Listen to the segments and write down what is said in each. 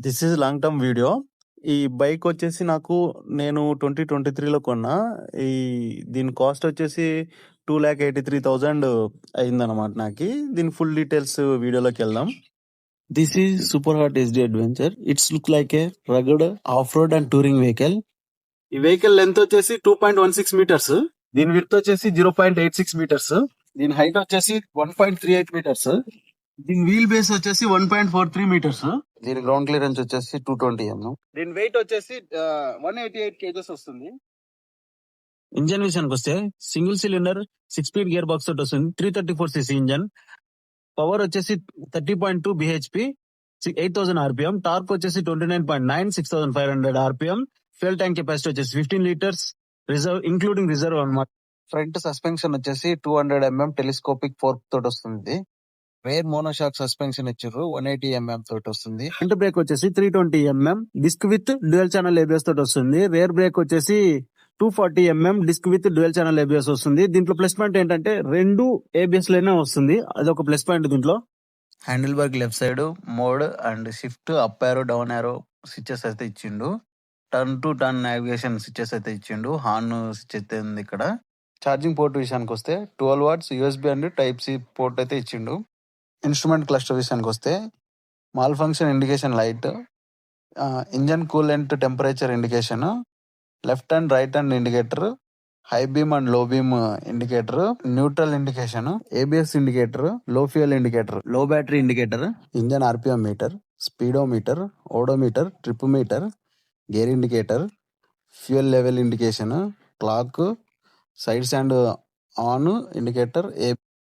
This is long term video. ఈ bike వచ్చేసి నేను 2023లో కొన్నా. ఈ దీని కాస్ట్ వచ్చేసి 2,83,000 అయిందనమాట నాకి. దీని ఫుల్ డీటెయిల్స్ వీడియోలోకి వెళ్దాం. This is super hot SD adventure. It's look like A రగడ్ of road and touring vehicle. ఈ వెహికల్ లెంత్ వచ్చేసి 2.16 మీటర్స్. దీని విడ్త్ వచ్చేసి 0.86 మీటర్స్. దీని హైట్ వచ్చేసి 1.38 మీటర్స్. దీని వీల్ బేస్ వచ్చేసి 1.43 మీటర్స్. దీని గ్రౌండ్ క్లియరెన్స్ వచ్చేసి 220 mm. దీని వెయిట్ వచ్చేసి 188 కేజెస్ వస్తుంది. ఇంజన్ విషయానికి వస్తే single cylinder 6 speed gear box తోటి వస్తుంది. 334 cc ఇంజన్. పవర్ వచ్చేసి 30.2 bhp, 8000 rpm. టార్క్ వచ్చేసి 29.9, 6500 rpm. ఫ్యూయల్ ట్యాంక్ కెపాసిటీ వచ్చేసి 15 లీటర్స్, రిజర్వ్ ఇంక్లూడింగ్ రిజర్వ్ అన్నమాట. ఫ్రంట్ సస్పెన్షన్ వచ్చేసి 200 mm టెలిస్కోపిక్ ఫోర్క్ తోటి వస్తుంది. రేర్ మోనోషాక్ సస్పెన్షన్ ఇచ్చారు, 180 mm తోటి వస్తుంది. ఫ్రంట్ బ్రేక్ వచ్చేసి 320 mm disc with dual channel ABS తోటి వస్తుంది. రేర్ బ్రేక్ వచ్చేసి 240 mm disc with dual channel ABS వస్తుంది. దీంట్లో ప్లస్ పాయింట్ ఏంటంటే 2 ఏబిఎస్ లోనే వస్తుంది, అదొక ప్లస్ పాయింట్. దీంట్లో handle bar left side mode and shift, up arrow, down arrow switches అయితే ఇచ్చిండు. Turn to turn navigation switches అయితే ఇచ్చిండు. హార్న్ స్విచ్ అయితే ఉంది ఇక్కడ. ఛార్జింగ్ పోర్ట్ విషయానికి వస్తే 12 watts USB and type C port అయితే ఇచ్చిండు. ఇన్స్ట్రుమెంట్ క్లస్టర్ విషయానికి వస్తే malfunction indication light, engine coolant temperature indication, left and right hand indicator, high beam and low beam indicator, neutral indication, ABS indicator, low fuel indicator, low battery indicator, engine RPM meter, speedometer, odometer, trip meter, gear indicator, fuel level indication, clock, side stand on indicator,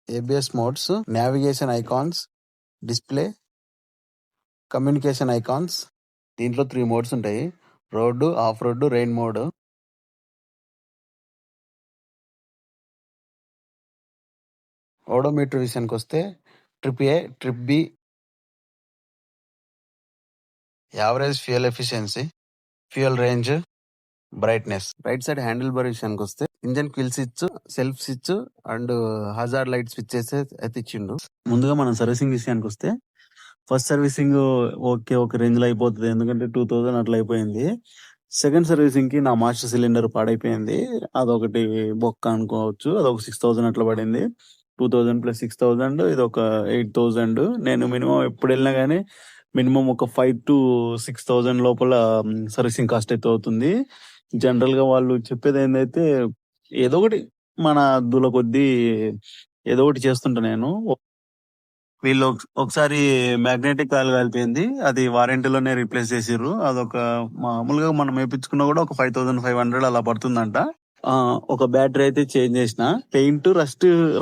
ABS modes, navigation icons, display, communication icons. దీంట్లో 3 modes ఉంటాయి: road, off road, rain mode. Odometer విషయానికి వస్తే trip A, trip B, average fuel efficiency, fuel range, brightness. Right side handle bar విషయానికి వస్తే engine kill switch, self switch and hazard light switches అయితే ఇచ్చిండు. ముందుగా మనం సర్వీసింగ్ విషయానికి వస్తే ఫస్ట్ సర్వీసింగ్ ఒక రేంజ్ లో అయిపోతుంది, ఎందుకంటే 2000 అట్లా అయిపోయింది. సెకండ్ సర్వీసింగ్ కి నా మాస్టర్ సిలిండర్ పాడైపోయింది, అదొకటి బొక్క అనుకోవచ్చు. అదొక 6000 అట్లా పడింది. 2000 ప్లస్ 6000, ఇది ఒక 8000. నేను మినిమం ఎప్పుడు వెళ్ళినా గానీ మినిమం ఒక 5 to 6,000 లోపల సర్వీసింగ్ కాస్ట్ అయితే అవుతుంది. జనరల్ గా వాళ్ళు చెప్పేది ఏంటైతే ఏదో ఒకటి మన అద్దుల కొద్దీ ఏదో ఒకటి చేస్తుంటా నేను. వీళ్ళు ఒకసారి మ్యాగ్నెటిక్ కాయిల్ కాలిపోయింది, అది వారంటీలోనే రీప్లేస్ చేసిర్రు. అదొక మామూలుగా మనం వేయించుకున్నా కూడా ఒక 5,500 అలా పడుతుందంట. ఒక బ్యాటరీ అయితే చేంజ్ చేసిన. పెయింట్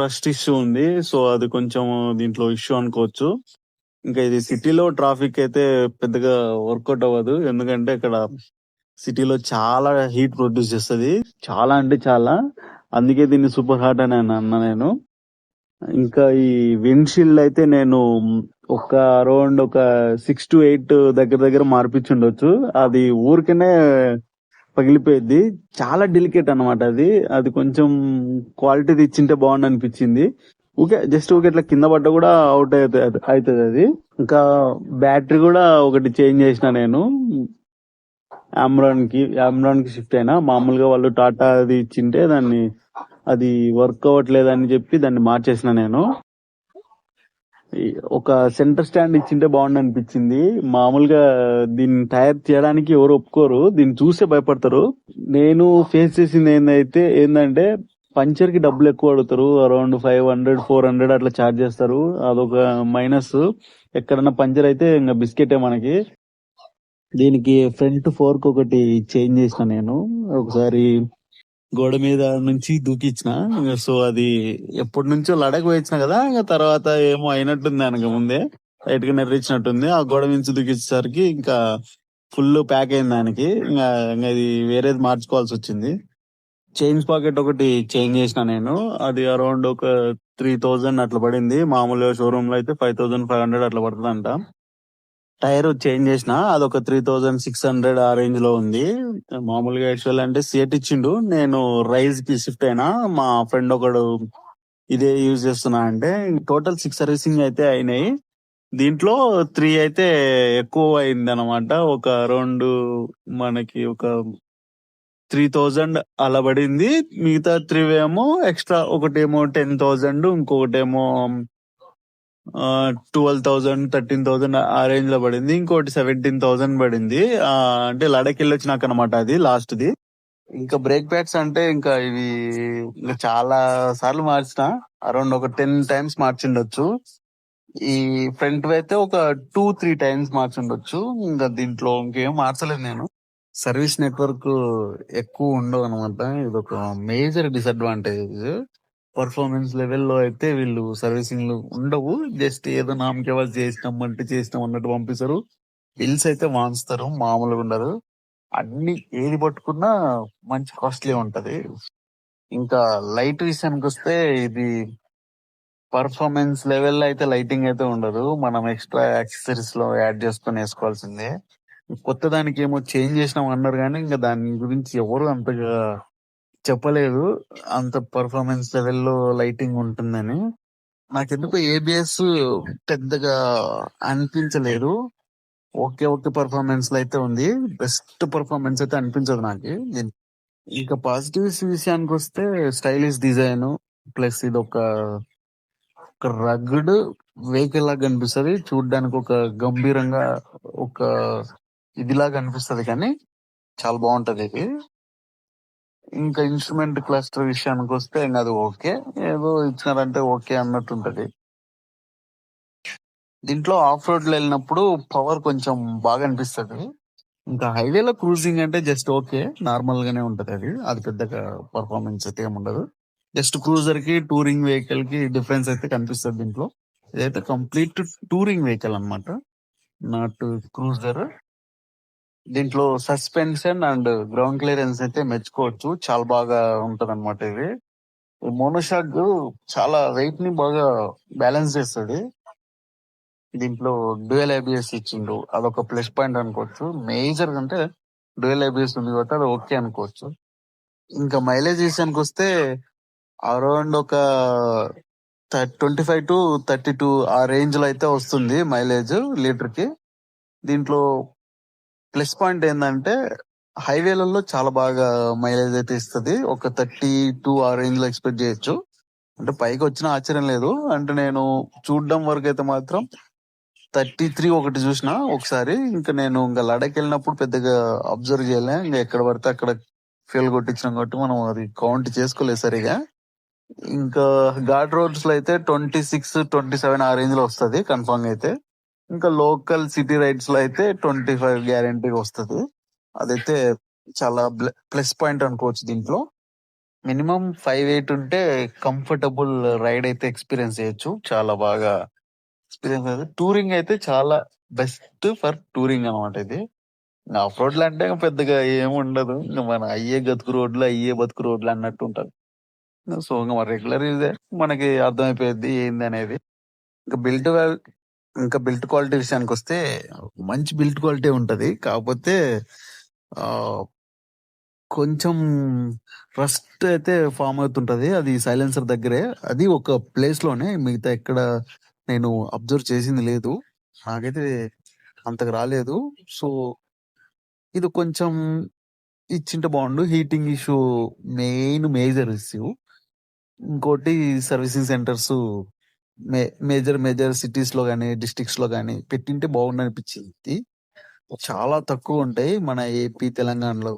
రస్ట్ ఇష్యూ ఉంది, సో అది కొంచెం దీంట్లో ఇష్యూ అనుకోవచ్చు. ఇంకా ఇది సిటీలో ట్రాఫిక్ అయితే పెద్దగా వర్కౌట్ అవ్వదు, ఎందుకంటే ఇక్కడ సిటీలో చాలా హీట్ ప్రొడ్యూస్ చేస్తుంది, చాలా అంటే చాలా. అందుకే దీన్ని సూపర్ హాట్ అని అన్నా నేను. ఇంకా ఈ విండ్షీల్డ్ అయితే నేను అరౌండ్ ఒక 6 to 8 దగ్గర మార్పించుండొచ్చు. అది ఊరికనే పగిలిపోయింది, చాలా డెలికేట్ అనమాట. అది కొంచెం క్వాలిటీ ఇచ్చింటే బాగుండు అనిపించింది. జస్ట్ ఇట్లా కింద పడ్డ కూడా అవుట్ అవుతుంది అది. ఇంకా బ్యాటరీ కూడా ఒకటి చేంజ్ చేసిన నేను. ఆమ్రాన్ కి షిఫ్ట్ అయినా. మామూలుగా వాళ్ళు టాటా అది ఇచ్చింటే అది వర్క్ అవ్వట్లేదని చెప్పి దాన్ని మార్చేసిన నేను. ఒక సెంటర్ స్టాండ్ ఇచ్చింటే బాగుండు అనిపించింది. మామూలుగా దీన్ని తయారు చేయడానికి ఎవరు ఒప్పుకోరు, దీన్ని చూసే భయపడతారు. నేను ఫేస్ చేసింది ఏంటంటే పంచర్ కి డబ్బులు ఎక్కువ అడుగుతారు, అరౌండ్ 500, 400 అట్లా ఛార్జ్ చేస్తారు. అదొక మైనస్. ఎక్కడన్నా పంచర్ అయితే ఇంకా బిస్కెటే మనకి. దీనికి ఫ్రంట్ ఫోర్క్ ఒకటి చేంజ్ చేసిన నేను, ఒకసారి గోడ మీద నుంచి దూకిచ్చిన. సో అది ఎప్పటి నుంచో లడక్ పోయించిన కదా, ఇంకా తర్వాత ఏమో అయినట్టుంది, అనక ముందే లైట్ గా నెర్రించినట్టుంది. ఆ గోడ నుంచి దూకిచ్చేసరికి ఇంకా ఫుల్ ప్యాక్ అయింది దానికి. ఇంకా ఇది వేరేది మార్చుకోవాల్సి వచ్చింది. చైన్ పాకెట్ ఒకటి చేంజ్ చేసిన నేను, అది అరౌండ్ ఒక 3,000 అట్లా పడింది. మామూలుగా షోరూమ్ లో అయితే 5,500 అట్లా పడుతుందంట. టైర్ చేంజ్ చేసిన, అదొక 3,600 ఆ రేంజ్ లో ఉంది. మామూలుగా యాక్చువల్ అంటే సియట్ ఇచ్చిండు, నేను రైజ్ కి షిఫ్ట్ అయినా. మా ఫ్రెండ్ ఒకడు ఇదే యూజ్ చేస్తున్నా అంటే టోటల్ 6 సర్వీసింగ్ అయితే అయినాయి. దీంట్లో 3 అయితే ఎక్కువ అయిందనమాట. ఒక అరౌండ్ మనకి ఒక 3000 అలా పడింది. మిగతా 3 ఏమో ఎక్స్‌ట్రా ఒకటేమో 10,000 ఇంకొకటేమో 12,000, 13,000 ఆ రేంజ్‌లో పడింది. ఇంకోటి 17,000 పడింది. అంటే లడఖెళ్ళొచ్చినాకనమాట అది లాస్ట్‌ది. ఇంకా బ్రేక్ ప్యాడ్స్ అంటే ఇంకా ఇవి ఇంకా చాలా సార్లు మార్చిన. అరౌండ్ ఒక 10 టైమ్స్ మార్చుండొచ్చు. ఈ ఫ్రంట్‌వి అయితే ఒక 2, 3 టైమ్స్ మార్చుండొచ్చు. ఇంకా దీంట్లో ఇంకేం మార్చలేదు నేను. సర్వీస్ నెట్వర్క్ ఎక్కువ ఉండవనమాట. ఇదొక మేజర్ డిసడ్వాంటేజ్. పర్ఫార్మెన్స్ లెవెల్‌లో అయితే వీళ్ళు సర్వీసింగ్‌లు ఉండవు. జస్ట్ ఏదో నామకే వాస్తు చేసినామంటే చేసినాం అన్నట్టు పంపిస్తారు. బిల్స్ అయితే వాంచుతారు. మామూలుగా ఉండదు. అన్ని ఏది పట్టుకున్నా మంచి కాస్ట్‌లీ ఉంటది. ఇంకా లైట్ విషయానికొస్తే ఇది పర్ఫార్మెన్స్ లెవెల్‌లో అయితే లైటింగ్ అయితే ఉండదు. మనం ఎక్స్‌ట్రా యాక్సెసరీస్‌లో యాడ్ చేసుకొని ఏసుకోవాల్సిందే. కొత్త దానికేమో చేంజ్ చేసినాం అన్నారు గానీ, ఇంక దాని గురించి ఎవరు అంతగా చెప్పలేదు. అంత పర్ఫార్మెన్స్ లెవెల్‌లో లైటింగ్ ఉంటుందని. నాకెందుకో ఏబిఎస్ పెద్దగా అనిపించలేదు. ఓకే. ఓకే పర్ఫార్మెన్స్‌లో అయితే ఉంది. బెస్ట్ పర్ఫార్మెన్స్ అయితే అనిపించదు నాకి. ఇంకా పాజిటివ్స్ విషయానికొస్తే స్టైలిష్ డిజైను ప్లస్ ఒక రగ్డ్ వెహికల్ లాగా కనిపిస్తది. చూడ్డానికి ఒక గంభీరంగా ఒక ఇదిలాగా అనిపిస్తది కానీ చాలా బావుంటది ఇది. ఇంకా ఇన్‌స్ట్రుమెంట్ క్లస్టర్ విషయానికొస్తే ఇంగ అది ఓకే. ఏదో ఇచ్చినారంటే ఓకే అన్నట్టుంటది. దీంట్లో ఆఫ్ రోడ్‌లో ఎళ్ళినప్పుడు పవర్ కొంచెం బాగా అనిపిస్తది. ఇంకా హైవేలో క్రూజింగ్ అంటే జస్ట్ ఓకే. నార్మల్ గానే ఉంటదది. అది పెద్దగా పర్ఫార్మెన్స్ అయితే ఏముండదు. జస్ట్ క్రూజర్‌కి, టూరింగ్ వెహికల్‌కి డిఫరెన్స్ అయితే కనిపిస్తది దీంట్లో. ఇదైతే కంప్లీట్ టూరింగ్ వెహికల్ అన్నమాట. Not cruiser. దీంట్లో సస్పెన్షన్ అండ్ గ్రౌండ్ క్లియరెన్స్ అయితే మెచ్చుకోవచ్చు. చాలా బాగా ఉంటదన్నమాట ఇది. ఈ మోనోషాక్ చాలా వెయిట్ ని బాగా బ్యాలెన్స్ చేస్తది. దీంట్లో డ్యూయల్ ఏబిఎస్ ఇచ్చిండు. అదొక ప్లస్ పాయింట్ అనుకోవచ్చు. మేజర్ అంటే డ్యూయల్ ఏబిఎస్ ఉంది కాబట్టి అది ఓకే అనుకోవచ్చు. ఇంకా మైలేజ్ విషయానికొస్తే అరౌండ్ ఒక 25-32 ఆ రేంజ్ లో అయితే వస్తుంది మైలేజ్ లీటర్ కి. దీంట్లో ప్లస్ పాయింట్ ఏంటంటే హైవేలలో చాలా బాగా మైలేజ్ అయితే ఇస్తది. ఒక 32 ఆ రేంజ్ లో ఎక్స్పెక్ట్ చేయొచ్చు. అంటే పైకి వచ్చిన ఆశ్చర్యం లేదు. అంటే నేను చూడడం వరకు అయితే మాత్రం 33 ఒకటి చూసిన ఒకసారి. ఇంకా నేను ఇంకా లడఖ్ వెళ్ళినప్పుడు పెద్దగా అబ్జర్వ్ చేయలే. ఇంకా ఎక్కడ పడితే అక్కడ ఫ్యూల్ కొట్టించినాం కాబట్టి మనం అది కౌంట్ చేసుకోలేదు సరిగా. ఇంకా ఘాట్ రోడ్స్ లో అయితే 26, 27 ఆ రేంజ్ లో వస్తది కన్ఫర్మ్ అయితే. ఇంకా లోకల్ సిటీ రైడ్స్ లో అయితే 25 గ్యారంటీగా వస్తది. అదైతే చాలా ప్లస్ పాయింట్ అనుకోవచ్చు దీంట్లో. మినిమం 5-8 ఉంటే కంఫర్టబుల్ రైడ్ అయితే ఎక్స్పీరియన్స్ చేయొచ్చు. చాలా బాగా ఎక్స్పీరియన్స్ అయితే టూరింగ్ అయితే చాలా బెస్ట్ ఫర్ టూరింగ్ అనమాట ఇది. ఆఫ్ రోడ్లు అంటే పెద్దగా ఏమి ఉండదు. ఇంకా మన అయ్యే గతుకు రోడ్లు, అయ్యే బతుకు రోడ్లు అన్నట్టు ఉంటది. సో ఇంక మన రెగ్యులర్ యూజే మనకి అర్థమైపోయిద్ది ఏంది అనేది. ఇంకా ఇంకా బిల్ట్ క్వాలిటీ విషయానికొస్తే మంచి బిల్ట్ క్వాలిటీ ఉంటది. కాకపోతే ఆహ్, కొంచెం రస్ట్ అయితే ఫార్మ్ అవుతుంటది. అది సైలెన్సర్ దగ్గరే. అది ఒక ప్లేస్‌లోనే మిగతా ఎక్కడ నేను అబ్జర్వ్ చేసింది లేదు. నాకైతే అంతగా రాలేదు. సో, ఇది కొంచెం ఇచ్చింటే బావుండు. Heating issue major issue. ఇంకోటి సర్వీసింగ్ సెంటర్స్ మే మేజర్ సిటీస్‌లో గాని, డిస్ట్రిక్ట్స్‌లో గాని పెట్టింటే బాగుండనిపించింది. చాలా తక్కువుంటాయి మన ఏపీ, తెలంగాణలో.